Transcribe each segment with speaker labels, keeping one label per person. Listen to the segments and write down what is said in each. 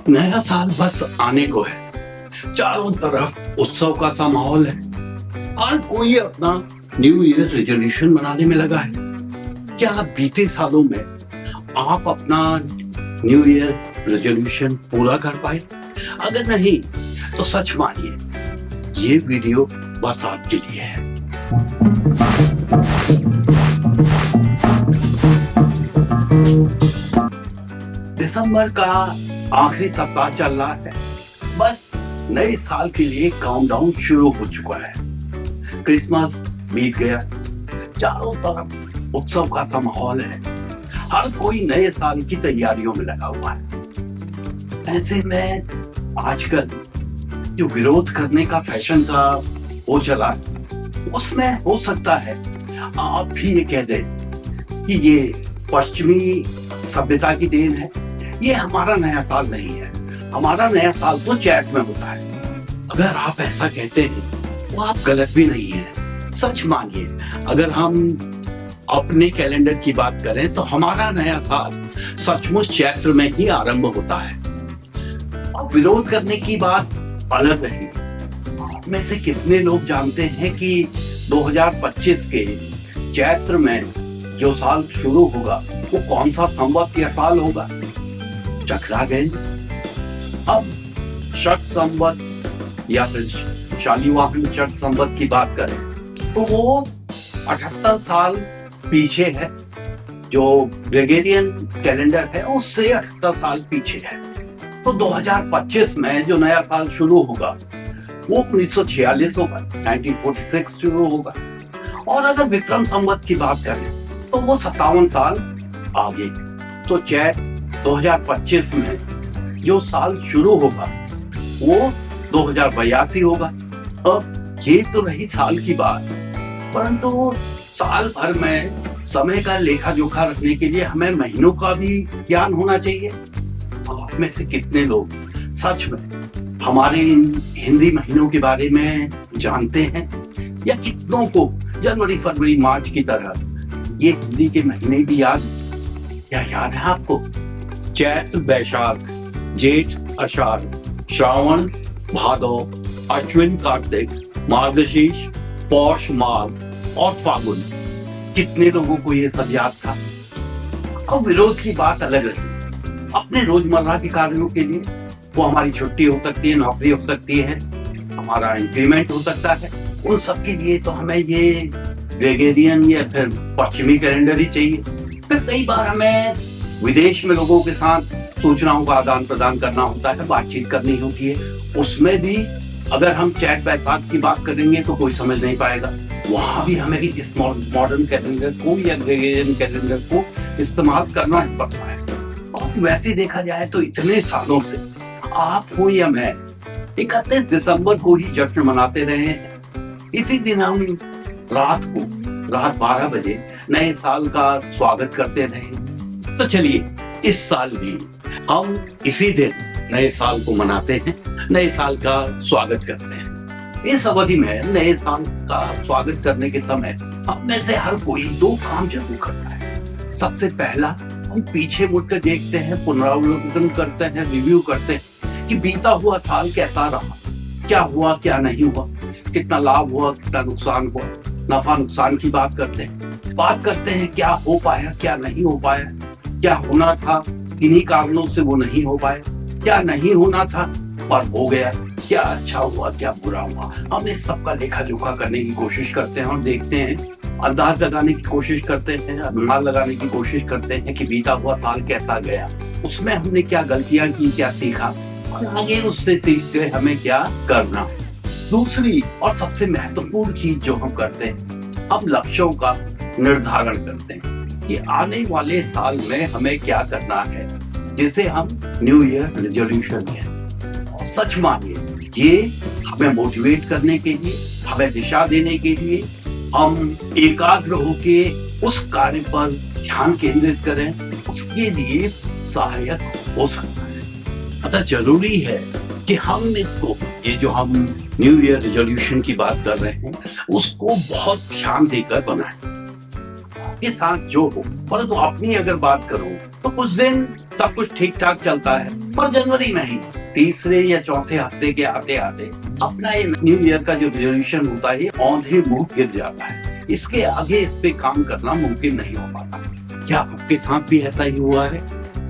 Speaker 1: नया साल बस आने को है। चारों तरफ उत्सव का सा माहौल है। हर कोई अपना न्यू ईयर रेजोल्यूशन बनाने में लगा है। क्या बीते सालों में आप अपना न्यू ईयर रेजोल्यूशन पूरा कर पाए? अगर नहीं तो सच मानिए ये वीडियो बस आपके लिए है। दिसंबर का आखिरी सप्ताह चल रहा है। बस नए साल के लिए काउंटडाउन शुरू हो चुका है। क्रिसमस बीत गया, चारों तरफ उत्सव का सा माहौल है। हर कोई नए साल की तैयारियों में लगा हुआ है। ऐसे में आजकल जो विरोध करने का फैशन सा हो चला है, उसमें हो सकता है आप भी ये कह दें कि ये पश्चिमी सभ्यता की देन है। ये हमारा नया साल नहीं है। हमारा नया साल तो चैत में होता है। अगर आप ऐसा कहते हैं तो आप गलत भी नहीं हैं। सच मानिए, अगर हम अपने कैलेंडर की बात करें तो हमारा नया साल सचमुच चैत्र में ही आरंभ होता है। अब विरोध करने की बात अलग रही। आप में से कितने लोग जानते हैं कि 2025 के चैत्र में जो साल शुरू होगा वो कौन सा संवत या साल होगा? चकरा गए। अब शक संवत या फिर शालिवाहन शक संवत की बात करें तो वो 78 साल पीछे है। जो ग्रेगोरियन कैलेंडर है उससे 78 साल पीछे है। तो 2025 में जो नया साल शुरू होगा वो 1946 होगा, 1946 शुरू होगा। और अगर विक्रम संवत की बात करें तो वो 57 साल आगे। तो चैत 2025 में जो साल शुरू होगा वो 2082 होगा। अब ये तो रही साल की बात, परंतु साल भर में समय का लेखा जोखा रखने के लिए हमें महीनों का भी ज्ञान होना चाहिए। आप में से कितने लोग सच में हमारे हिंदी महीनों के बारे में जानते हैं? या कितनों को जनवरी फरवरी मार्च की तरह ये हिंदी के महीने भी याद है आपको? चैत बैशाख, जेठ अषाढ़, श्रावण भादौ, अश्विन कार्तिक, मार्गशीर्ष, पौष माघ और फागुन। कितने लोगों को ये सब याद था? अब विरोध की बात अलग रही। अपने रोजमर्रा के कार्यों के लिए वो हमारी छुट्टी हो सकती है, नौकरी हो सकती है, हमारा इंक्रीमेंट हो सकता है। उन सब के लिए तो हमें ये ग्रेगोरियन या फिर पश्चिमी कैलेंडर ही चाहिए। फिर कई बार हमें विदेश में लोगों के साथ सूचनाओं का आदान प्रदान करना होता है, बातचीत करनी होती है। उसमें भी अगर हम चैत बैसाख की बात करेंगे तो कोई समझ नहीं पाएगा। वहां भी हमें इस मॉडर्न कैलेंडर को या ग्रेगोरियन कैलेंडर को इस्तेमाल करना ही पड़ता है। और वैसे देखा जाए तो इतने सालों से आप हो या मैं 31 दिसंबर को ही जश्न मनाते रहे हैं। इसी दिन हम रात 12 बजे नए साल का स्वागत करते रहे। तो चलिए इस साल भी हम इसी दिन नए साल को मनाते हैं, नए साल का स्वागत करते हैं। इस अवधि में नए साल का स्वागत करने के समय हम में से हर कोई 2 काम जरूर करता है। सबसे पहला, हम पीछे मुड़कर देखते हैं, पुनरावलोकन करते हैं, रिव्यू करते हैं कि बीता हुआ साल कैसा रहा, क्या हुआ क्या नहीं हुआ, कितना लाभ हुआ कितना नुकसान हुआ, नफा नुकसान की बात करते हैं क्या हो पाया क्या नहीं हो पाया, क्या होना था किन्हीं कारणों से वो नहीं हो पाया, क्या नहीं होना था पर हो गया, क्या अच्छा हुआ क्या बुरा हुआ। हम इस सब का लेखा जोखा करने की कोशिश करते हैं और देखते हैं, अंदाज लगाने की कोशिश करते हैं, अनुमान लगाने की कोशिश करते हैं कि बीता हुआ साल कैसा गया, उसमें हमने क्या गलतियां की, क्या सीखा और आगे उससे सीख कर हमें क्या करना है। दूसरी और सबसे महत्वपूर्ण चीज जो हम करते हैं, हम लक्ष्यों का निर्धारण करते हैं कि आने वाले साल में हमें क्या करना है, जिसे हम न्यू ईयर रेजोल्यूशन कहते हैं। सच मानिए, ये हमें मोटिवेट करने के लिए, हमें दिशा देने के लिए, हम एकाग्र होके उस कार्य पर ध्यान केंद्रित करें, उसके लिए सहायक हो सकता है। अतः जरूरी है कि हम इसको, ये जो हम न्यू ईयर रेजोल्यूशन की बात कर रहे हैं, उसको बहुत ध्यान देकर बनाएं। आपके साथ जो हो, परंतु अपनी अगर बात करूं तो कुछ दिन सब कुछ ठीक ठाक चलता है, पर जनवरी में ही तीसरे या चौथे हफ्ते के आते आते अपना ये न्यू ईयर का जो रेजोल्यूशन होता है औंधे मुंह गिर जाता है। इसके आगे इस पे काम करना मुमकिन नहीं हो पाता। क्या आपके साथ भी ऐसा ही हुआ है?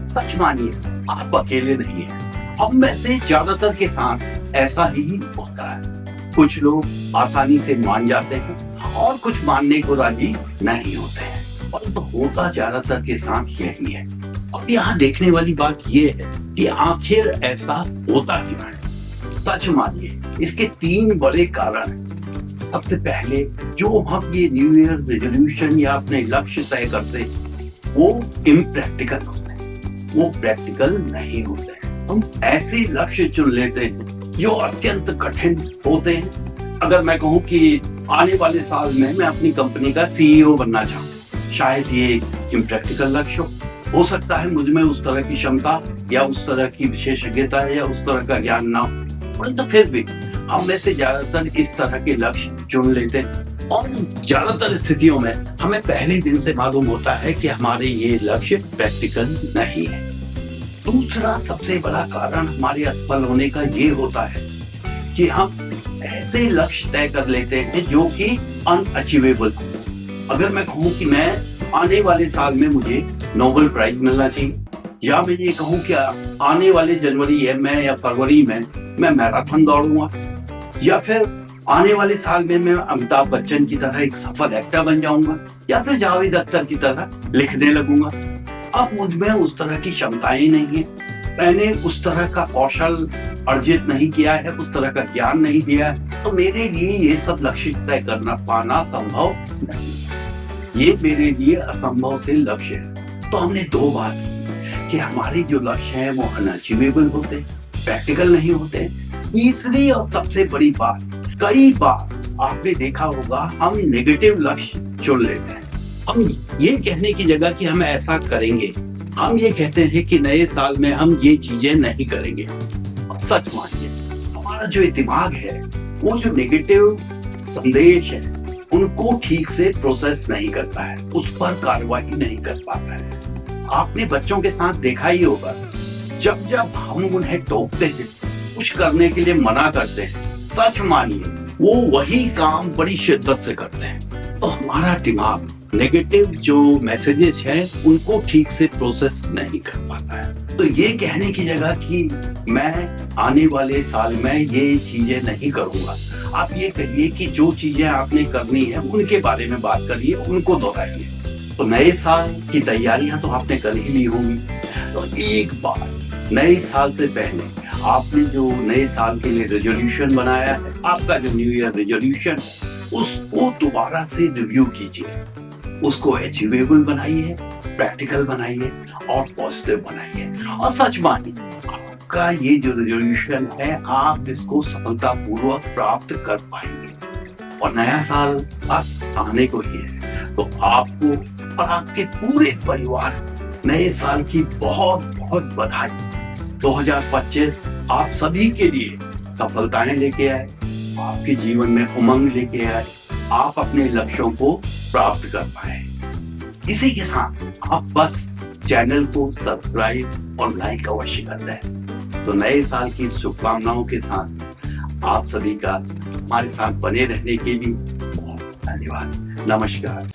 Speaker 1: सच मानिए, आप अकेले नहीं हैं। हम में से ज्यादातर के साथ ऐसा ही होता है। कुछ लोग आसानी से मान जाते हैं और कुछ मानने को राजी नहीं होते हैं, परंतु होता ज्यादातर के साथ यही है। अब यहाँ देखने वाली बात यह है कि आखिर ऐसा होता क्यों है। सच मानिए, इसके 3 बड़े कारण हैं। सबसे पहले, जो हम ये न्यू ईयर रेजोल्यूशन या अपने लक्ष्य तय करते हैं वो इम्प्रैक्टिकल होते हैं, वो प्रैक्टिकल नहीं होते हैं। हम ऐसे लक्ष्य चुन लेते हैं जो अत्यंत कठिन होते हैं। अगर मैं कहूँ कि आने वाले साल में मैं अपनी कंपनी का सीईओ बनना चाहूँ, शायद ये एक इम्प्रैक्टिकल लक्ष्य हो सकता है। मुझ में उस तरह की क्षमता या उस तरह की विशेषज्ञता या उस तरह का ज्ञान ना हो, परंतु फिर भी हम में से ज्यादातर इस तरह के लक्ष्य चुन लेते हैं और ज्यादातर स्थितियों में हमें पहले दिन से मालूम होता है कि हमारे ये लक्ष्य प्रैक्टिकल नहीं है। दूसरा सबसे बड़ा कारण हमारे असफल होने का ये होता है कि हम ऐसे लक्ष्य तय कर लेते हैं जो कि अनअचीवेबल। अगर मैं कहूँ कि मैं आने वाले साल में मुझे नोबेल प्राइज मिलना चाहिए, या मैं ये कहूँ कि आने वाले जनवरी में या फरवरी में मैं मैराथन दौड़ूंगा, या फिर आने वाले साल में मैं अमिताभ बच्चन की तरह एक सफल एक्टर बन जाऊंगा, या फिर जावेद अख्तर की तरह लिखने लगूंगा। अब मुझ में उस तरह की क्षमताएं नहीं है, मैंने उस तरह का कौशल अर्जित नहीं किया है, उस तरह का ज्ञान नहीं लिया है, तो मेरे लिए ये सब लक्ष्य तय करना पाना संभव नहीं। ये मेरे लिए असंभव से लक्ष्य है। तो हमने 2 बात की कि हमारे जो लक्ष्य हैं वो अनअचीवेबल होते हैं, प्रैक्टिकल नहीं होते। तीसरी और सबसे बड़ी बात, कई बार आपने देखा होगा हम नेगेटिव लक्ष्य चुन लेते हैं। हम ये कहने की जगह कि हम ऐसा करेंगे, हम ये कहते हैं कि नए साल में हम ये चीजें नहीं करेंगे। सच मानिए, हमारा जो दिमाग है वो जो नेगेटिव संदेश है उनको ठीक से प्रोसेस नहीं करता है, उस पर कार्रवाई नहीं कर पाता है। आपने बच्चों के साथ देखा ही होगा, जब जब हम उन्हें टोकते हैं, कुछ करने के लिए मना करते हैं, सच मानिए वो वही काम बड़ी शिद्दत से करते हैं। तो हमारा दिमाग नेगेटिव जो मैसेजेस हैं उनको ठीक से प्रोसेस नहीं कर पाता है। तो ये कहने की जगह कि मैं आने वाले साल में ये चीजें नहीं करूंगा, आप ये कहिए कि जो चीजें आपने करनी है उनके बारे में बात करिए, उनको दोहराइए। तो नए साल की तैयारियां तो आपने कर ही ली होंगी। तो एक बार नए साल से पहले आपने जो नए साल के लिए रेजोल्यूशन बनाया है, आपका जो न्यू ईयर रेजोल्यूशन है, उसको दोबारा से रिव्यू कीजिए, उसको अचीवेबल बनाइए, प्रैक्टिकल बनाइए और पॉजिटिव बनाइए। और सच मानिए, आपका ये जो रेजोल्यूशन है आप इसको सफलतापूर्वक प्राप्त कर पाएंगे। और नया साल बस आने को ही है, तो आपको और आपके पूरे परिवार नए साल की बहुत बहुत बधाई। 2025 आप सभी के लिए सफलताएं लेके आए, आपके जीवन में उमंग लेके आए, आप अपने लक्ष्यों को प्राप्त कर पाए। इसी के साथ आप बस चैनल को सब्सक्राइब और लाइक अवश्य कर दें। तो नए साल की शुभकामनाओं के साथ आप सभी का हमारे साथ बने रहने के लिए बहुत धन्यवाद। नमस्कार।